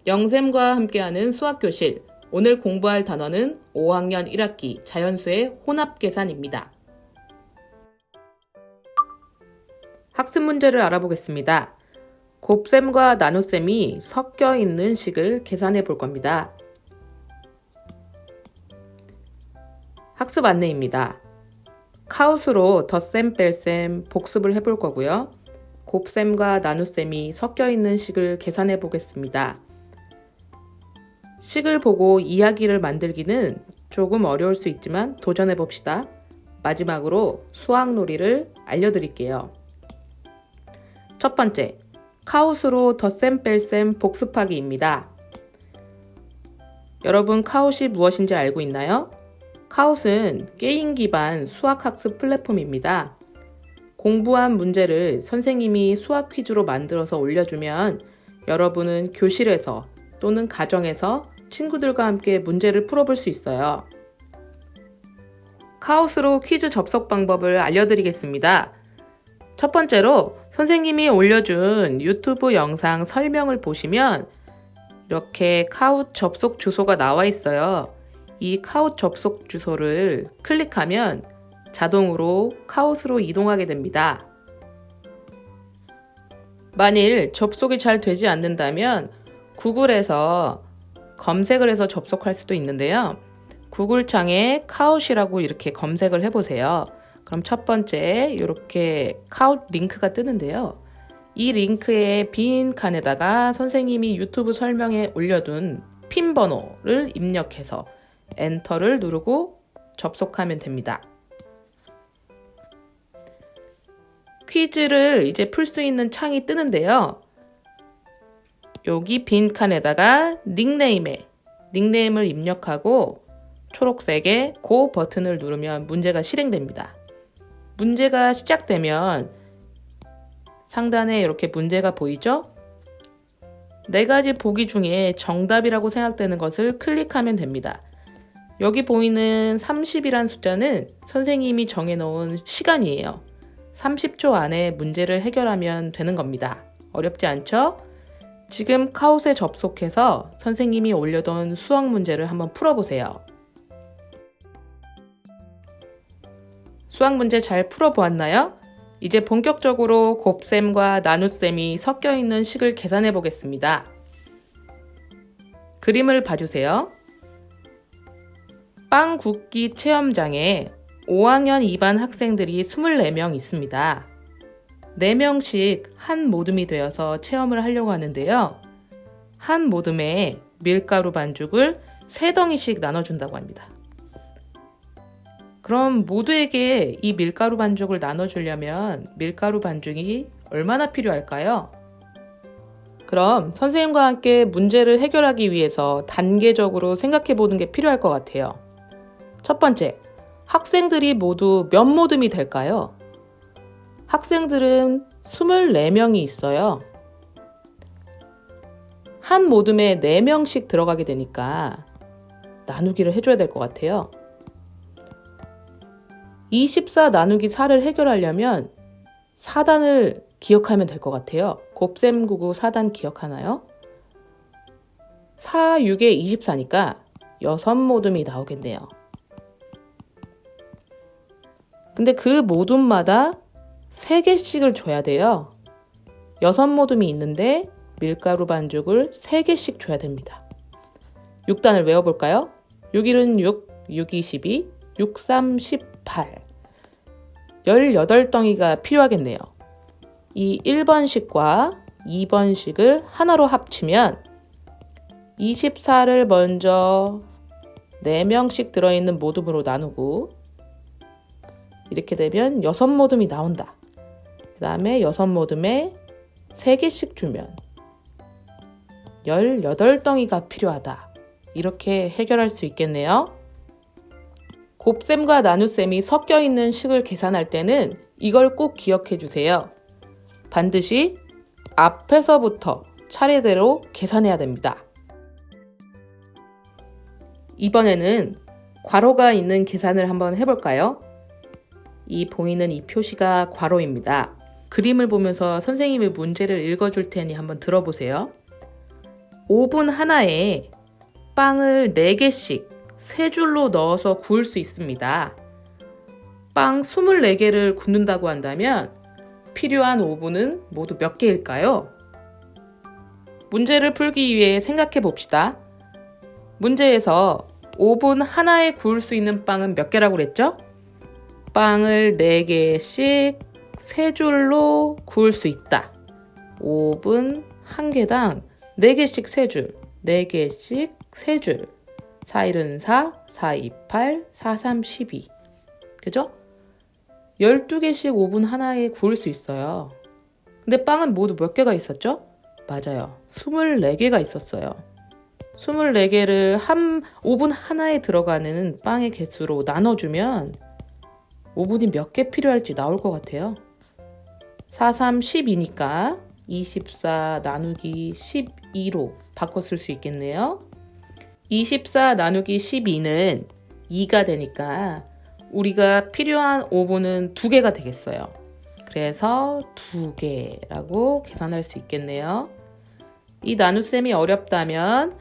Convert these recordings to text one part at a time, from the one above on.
영쌤과 함께하는 수학교실. 오늘 공부할 단어는 5학년 1학기 자연수의 혼합계산입니다. 학습 문제를 알아보겠습니다. 곱셈과 나눗셈이 섞여 있는 식을 계산해 볼 겁니다. 학습 안내입니다. 카우스로 덧셈, 뺄셈, 복습을 해볼 거고요. 곱셈과 나눗셈이 섞여 있는 식을 계산해 보겠습니다. 식을 보고 이야기를 만들기는 조금 어려울 수 있지만 도전해 봅시다. 마지막으로 수학놀이를 알려드릴게요. 첫 번째, 카웃으로 덧셈 뺄셈 복습하기입니다. 여러분 카웃이 무엇인지 알고 있나요? 카웃은 게임 기반 수학학습 플랫폼입니다. 공부한 문제를 선생님이 수학 퀴즈로 만들어서 올려주면 여러분은 교실에서 또는 가정에서 친구들과 함께 문제를 풀어볼 수 있어요. 카웃으로 퀴즈 접속 방법을 알려드리겠습니다. 첫 번째로 선생님이 올려준 유튜브 영상 설명을 보시면 이렇게 카웃 접속 주소가 나와 있어요. 이 카웃 접속 주소를 클릭하면 자동으로 카웃으로 이동하게 됩니다. 만일 접속이 잘 되지 않는다면 구글에서 검색을 해서 접속할 수도 있는데요. 구글 창에 카웃이라고 이렇게 검색을 해보세요. 그럼 첫 번째 이렇게 카웃 링크가 뜨는데요. 이 링크의 빈 칸에다가 선생님이 유튜브 설명에 올려둔 핀 번호를 입력해서 엔터를 누르고 접속하면 됩니다. 퀴즈를 이제 풀 수 있는 창이 뜨는데요. 여기 빈 칸에다가 닉네임을 입력하고 초록색의 고 버튼을 누르면 문제가 실행됩니다. 문제가 시작되면 상단에 이렇게 문제가 보이죠? 4가지 보기 중에 정답이라고 생각되는 것을 클릭하면 됩니다. 여기 보이는 30이란 숫자는 선생님이 정해놓은 시간이에요. 30초 안에 문제를 해결하면 되는 겁니다. 어렵지 않죠? 지금 카웃에 접속해서 선생님이 올려둔 수학 문제를 한번 풀어보세요. 수학 문제 잘 풀어보았나요? 이제 본격적으로 곱셈과 나눗셈이 섞여 있는 식을 계산해 보겠습니다. 그림을 봐주세요. 빵 굽기 체험장에 5학년 2반 학생들이 24명 있습니다. 4명씩 한 모듬이 되어서 체험을 하려고 하는데요. 한 모듬에 밀가루 반죽을 3덩이씩 나눠준다고 합니다. 그럼 모두에게 이 밀가루 반죽을 나눠주려면 밀가루 반죽이 얼마나 필요할까요? 그럼 선생님과 함께 문제를 해결하기 위해서 단계적으로 생각해 보는 게 필요할 것 같아요. 첫 번째, 학생들이 모두 몇 모듬이 될까요? 학생들은 24명이 있어요. 한 모듬에 4명씩 들어가게 되니까 나누기를 해줘야 될 것 같아요. 24 나누기 4를 해결하려면 4단을 기억하면 될 것 같아요. 곱셈 99 4단 기억하나요? 4, 6에 24니까 6모듬이 나오겠네요. 근데 그 모둠마다 3개씩을 줘야 돼요. 6모둠이 있는데 밀가루 반죽을 3개씩 줘야 됩니다. 6단을 외워볼까요? 6, 1은 6, 6, 2, 12, 6, 3, 18. 18덩이가 필요하겠네요. 이 1번식과 2번식을 하나로 합치면 24를 먼저 4명씩 들어있는 모둠으로 나누고 이렇게 되면 6모듬이 나온다. 그 다음에 6모듬에 3개씩 주면 18덩이가 필요하다. 이렇게 해결할 수 있겠네요. 곱셈과 나눗셈이 섞여 있는 식을 계산할 때는 이걸 꼭 기억해 주세요. 반드시 앞에서부터 차례대로 계산해야 됩니다. 이번에는 괄호가 있는 계산을 한번 해볼까요? 이 보이는 이 표시가 괄호입니다. 그림을 보면서 선생님의 문제를 읽어줄 테니 한번 들어보세요. 오븐 하나에 빵을 4개씩 3줄로 넣어서 구울 수 있습니다. 빵 24개를 굽는다고 한다면 필요한 오븐은 모두 몇 개일까요? 문제를 풀기 위해 생각해 봅시다. 문제에서 오븐 하나에 구울 수 있는 빵은 몇 개라고 그랬죠? 빵을 4개씩 3줄로 구울 수 있다. 오븐 1개당 4개씩 3줄, 4개씩 3줄. 4일은 4, 4, 2, 8, 4, 3, 12. 그죠? 12개씩 오븐 하나에 구울 수 있어요. 근데 빵은 모두 몇 개가 있었죠? 맞아요. 24개가 있었어요. 24개를 오븐 하나에 들어가는 빵의 개수로 나눠주면 오븐이 몇 개 필요할지 나올 것 같아요. 4, 3, 12니까 24 나누기 12로 바꿔 쓸 수 있겠네요. 24 나누기 12는 2가 되니까 우리가 필요한 오븐은 2개가 되겠어요. 그래서 2개라고 계산할 수 있겠네요. 이 나눗셈이 어렵다면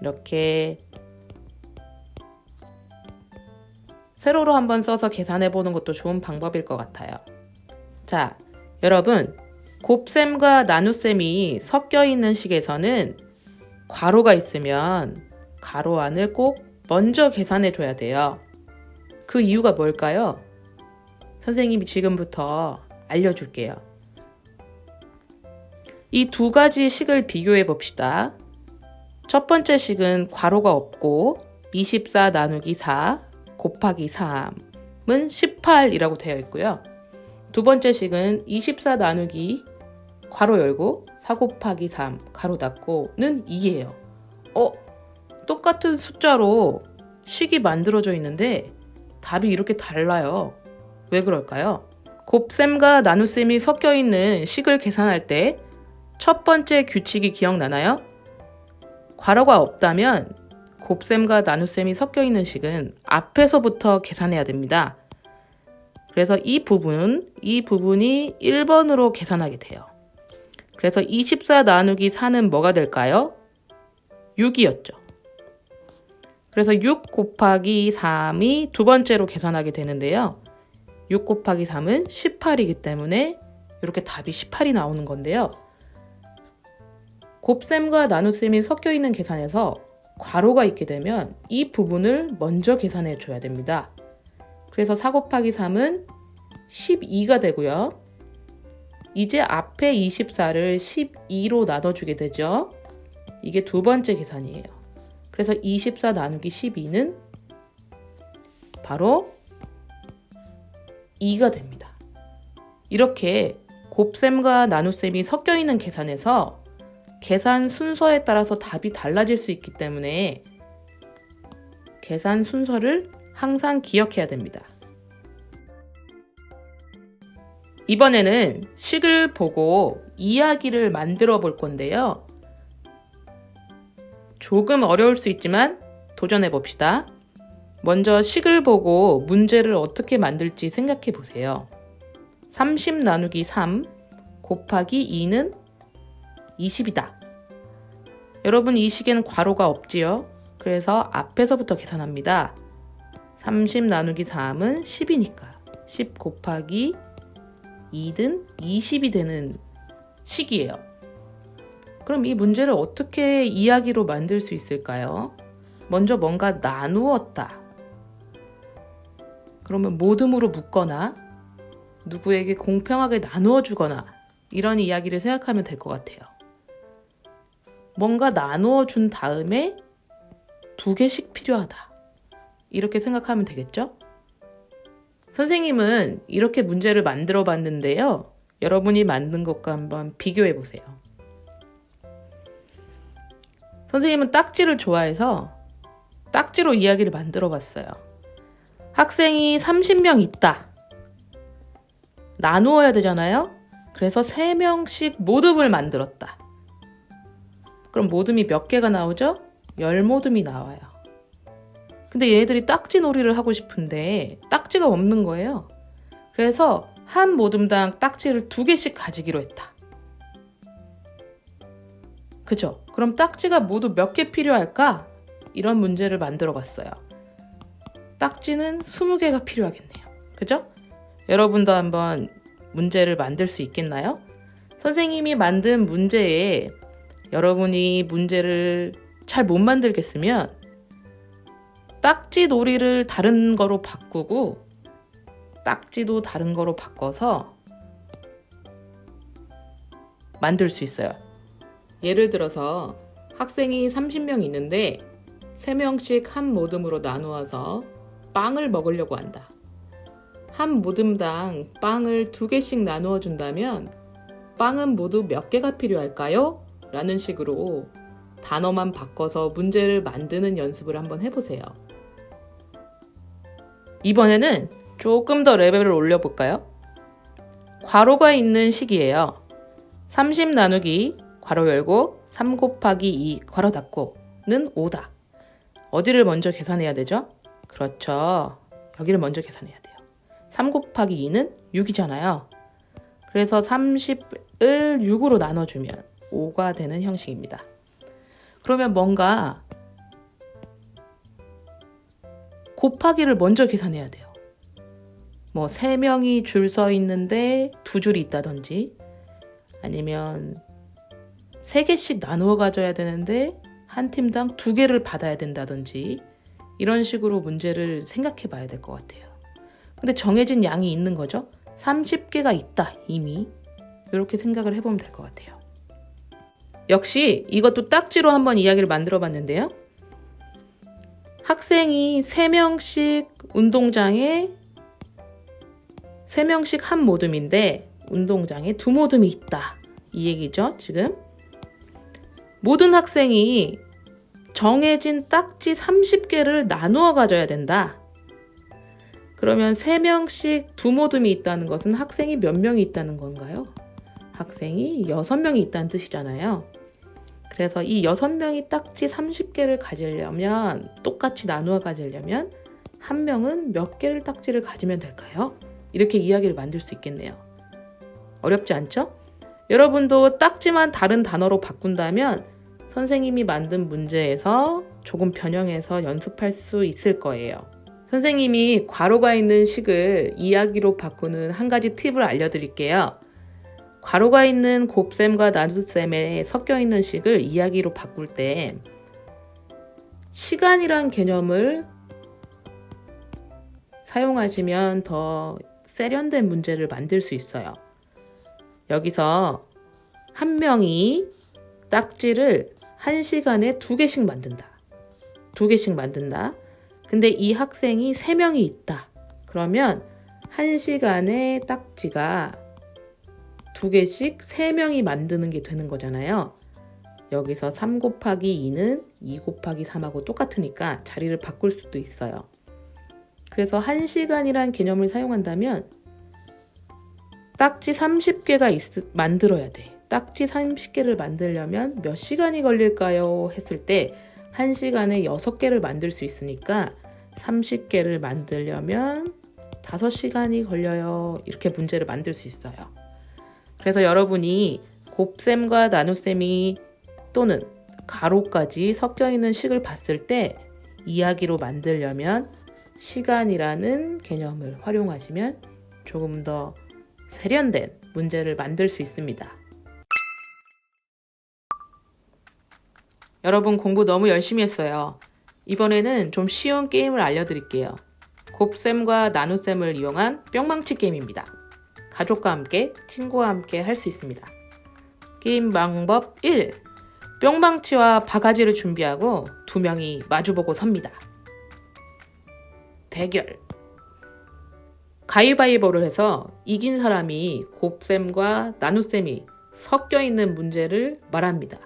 이렇게 세로로 한번 써서 계산해 보는 것도 좋은 방법일 것 같아요. 자, 여러분, 곱셈과 나눗셈이 섞여 있는 식에서는 괄호가 있으면 가로 안을 꼭 먼저 계산해 줘야 돼요. 그 이유가 뭘까요? 선생님이 지금부터 알려줄게요. 이 2가지 식을 비교해 봅시다. 첫 번째 식은 괄호가 없고 24 나누기 4 곱하기 3은 18이라고 되어 있고요. 두 번째 식은 24 나누기 괄호 열고 4 곱하기 3 가로 닫고는 2예요. 똑같은 숫자로 식이 만들어져 있는데 답이 이렇게 달라요. 왜 그럴까요? 곱셈과 나눗셈이 섞여 있는 식을 계산할 때 첫 번째 규칙이 기억나나요? 괄호가 없다면 곱셈과 나눗셈이 섞여 있는 식은 앞에서부터 계산해야 됩니다. 그래서 이 부분이 1번으로 계산하게 돼요. 그래서 24 나누기 4는 뭐가 될까요? 6이었죠. 그래서 6 곱하기 3이 두 번째로 계산하게 되는데요. 6 곱하기 3은 18이기 때문에 이렇게 답이 18이 나오는 건데요. 곱셈과 나눗셈이 섞여 있는 계산에서 괄호가 있게 되면 이 부분을 먼저 계산해 줘야 됩니다. 그래서 4 곱하기 3은 12가 되고요. 이제 앞에 24를 12로 나눠주게 되죠. 이게 두 번째 계산이에요. 그래서 24 나누기 12는 바로 2가 됩니다. 이렇게 곱셈과 나눗셈이 섞여 있는 계산에서 계산 순서에 따라서 답이 달라질 수 있기 때문에 계산 순서를 항상 기억해야 됩니다. 이번에는 식을 보고 이야기를 만들어 볼 건데요. 조금 어려울 수 있지만 도전해 봅시다. 먼저 식을 보고 문제를 어떻게 만들지 생각해 보세요. 30 나누기 3 곱하기 2는 20이다. 여러분, 이 식에는 괄호가 없지요? 그래서 앞에서부터 계산합니다. 30 나누기 3은 10이니까 10 곱하기 2는 20이 되는 식이에요. 그럼 이 문제를 어떻게 이야기로 만들 수 있을까요? 먼저 뭔가 나누었다. 그러면 모듬으로 묶거나 누구에게 공평하게 나누어 주거나 이런 이야기를 생각하면 될 것 같아요. 뭔가 나누어 준 다음에 2개씩 필요하다. 이렇게 생각하면 되겠죠? 선생님은 이렇게 문제를 만들어 봤는데요. 여러분이 만든 것과 한번 비교해 보세요. 선생님은 딱지를 좋아해서 딱지로 이야기를 만들어 봤어요. 학생이 30명 있다. 나누어야 되잖아요. 그래서 3명씩 모듬을 만들었다. 그럼 모듬이 몇 개가 나오죠? 10모듬이 나와요. 근데 얘네들이 딱지 놀이를 하고 싶은데 딱지가 없는 거예요. 그래서 한 모듬당 딱지를 2개씩 가지기로 했다. 그죠? 그럼 딱지가 모두 몇 개 필요할까? 이런 문제를 만들어 봤어요. 딱지는 20개가 필요하겠네요. 그죠? 여러분도 한번 문제를 만들 수 있겠나요? 선생님이 만든 문제에 여러분이 문제를 잘 못 만들겠으면 딱지 놀이를 다른 거로 바꾸고 딱지도 다른 거로 바꿔서 만들 수 있어요. 예를 들어서 학생이 30명 있는데 3명씩 한 모듬으로 나누어서 빵을 먹으려고 한다. 한 모듬당 빵을 2개씩 나누어 준다면 빵은 모두 몇 개가 필요할까요? 라는 식으로 단어만 바꿔서 문제를 만드는 연습을 한번 해보세요. 이번에는 조금 더 레벨을 올려볼까요? 괄호가 있는 식이에요. 30 나누기 괄호 열고 3 곱하기 2 괄호 닫고는 5다. 어디를 먼저 계산해야 되죠? 그렇죠. 여기를 먼저 계산해야 돼요. 3 곱하기 2는 6이잖아요. 그래서 30을 6으로 나눠주면 5가 되는 형식입니다. 그러면 뭔가 곱하기를 먼저 계산해야 돼요. 뭐 3명이 줄 서 있는데 2줄이 있다든지 아니면 3개씩 나누어 가져야 되는데 한 팀당 2개를 받아야 된다든지 이런 식으로 문제를 생각해 봐야 될 것 같아요. 근데 정해진 양이 있는 거죠. 30개가 있다 이미. 이렇게 생각을 해보면 될 것 같아요. 역시 이것도 딱지로 한번 이야기를 만들어 봤는데요. 학생이 3명씩 운동장에 3명씩 한 모듬인데 운동장에 2모듬이 있다. 이 얘기죠, 지금. 모든 학생이 정해진 딱지 30개를 나누어 가져야 된다. 그러면 3명씩 2모듬이 있다는 것은 학생이 몇 명이 있다는 건가요? 학생이 6명이 있다는 뜻이잖아요. 그래서 이 6명이 딱지 30개를 가지려면 똑같이 나누어 가지려면 한 명은 몇 개를 딱지를 가지면 될까요? 이렇게 이야기를 만들 수 있겠네요. 어렵지 않죠? 여러분도 딱지만 다른 단어로 바꾼다면 선생님이 만든 문제에서 조금 변형해서 연습할 수 있을 거예요. 선생님이 괄호가 있는 식을 이야기로 바꾸는 한 가지 팁을 알려드릴게요. 괄호가 있는 곱셈과 나눗셈에 섞여 있는 식을 이야기로 바꿀 때 시간이란 개념을 사용하시면 더 세련된 문제를 만들 수 있어요. 여기서 한 명이 딱지를 1시간에 2개씩 만든다. 2개씩 만든다. 근데 이 학생이 3명이 있다. 그러면 1시간에 딱지가 2개씩 3명이 만드는 게 되는 거잖아요. 여기서 3 곱하기 2는 2 곱하기 3하고 똑같으니까 자리를 바꿀 수도 있어요. 그래서 1시간이란 개념을 사용한다면 딱지 30개가 만들어야 돼. 딱지 30개를 만들려면 몇 시간이 걸릴까요? 했을 때 1시간에 6개를 만들 수 있으니까 30개를 만들려면 5시간이 걸려요. 이렇게 문제를 만들 수 있어요. 그래서 여러분이 곱셈과 나눗셈이 또는 가로까지 섞여 있는 식을 봤을 때 이야기로 만들려면 시간이라는 개념을 활용하시면 조금 더 세련된 문제를 만들 수 있습니다. 여러분 공부 너무 열심히 했어요. 이번에는 좀 쉬운 게임을 알려드릴게요. 곱셈과 나눗셈을 이용한 뿅망치 게임입니다. 가족과 함께, 친구와 함께 할 수 있습니다. 게임 방법 1. 뿅망치와 바가지를 준비하고 2명이 마주보고 섭니다. 대결. 가위바위보를 해서 이긴 사람이 곱셈과 나눗셈이 섞여 있는 문제를 말합니다.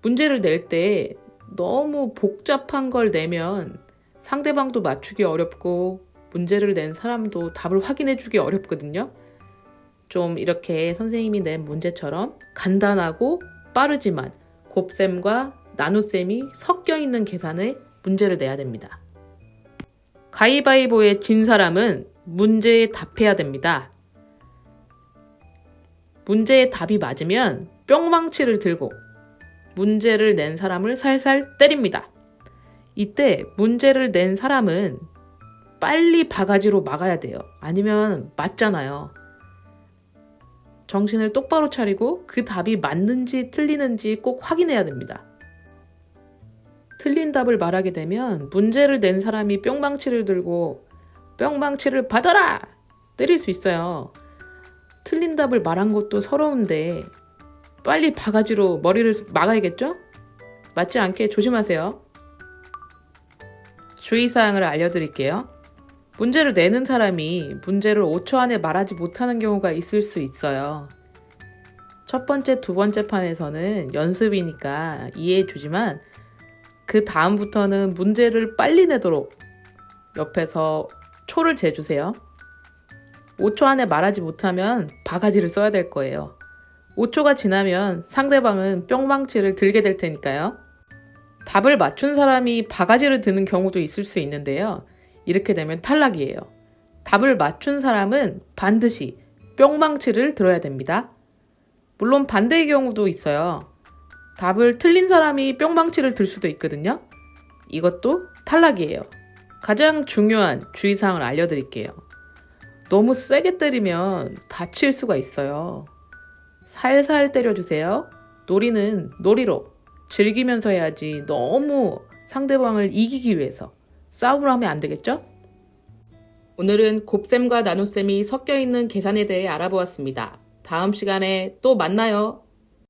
문제를 낼 때 너무 복잡한 걸 내면 상대방도 맞추기 어렵고 문제를 낸 사람도 답을 확인해 주기 어렵거든요. 좀 이렇게 선생님이 낸 문제처럼 간단하고 빠르지만 곱셈과 나눗셈이 섞여 있는 계산의 문제를 내야 됩니다. 가위바위보에 진 사람은 문제에 답해야 됩니다. 문제의 답이 맞으면 뿅망치를 들고 문제를 낸 사람을 살살 때립니다. 이때 문제를 낸 사람은 빨리 바가지로 막아야 돼요. 아니면 맞잖아요. 정신을 똑바로 차리고 그 답이 맞는지 틀리는지 꼭 확인해야 됩니다. 틀린 답을 말하게 되면 문제를 낸 사람이 뿅망치를 들고 뿅망치를 받아라! 때릴 수 있어요. 틀린 답을 말한 것도 서러운데 빨리 바가지로 머리를 막아야겠죠? 맞지 않게 조심하세요. 주의사항을 알려드릴게요. 문제를 내는 사람이 문제를 5초 안에 말하지 못하는 경우가 있을 수 있어요. 첫 번째, 두 번째 판에서는 연습이니까 이해해 주지만 그 다음부터는 문제를 빨리 내도록 옆에서 초를 재주세요. 5초 안에 말하지 못하면 바가지를 써야 될 거예요. 5초가 지나면 상대방은 뿅망치를 들게 될 테니까요. 답을 맞춘 사람이 바가지를 드는 경우도 있을 수 있는데요. 이렇게 되면 탈락이에요. 답을 맞춘 사람은 반드시 뿅망치를 들어야 됩니다. 물론 반대의 경우도 있어요. 답을 틀린 사람이 뿅망치를 들 수도 있거든요. 이것도 탈락이에요. 가장 중요한 주의사항을 알려드릴게요. 너무 세게 때리면 다칠 수가 있어요. 살살 때려주세요. 놀이는 놀이로 즐기면서 해야지 너무 상대방을 이기기 위해서 싸움을 하면 안 되겠죠? 오늘은 곱셈과 나눗셈이 섞여 있는 계산에 대해 알아보았습니다. 다음 시간에 또 만나요.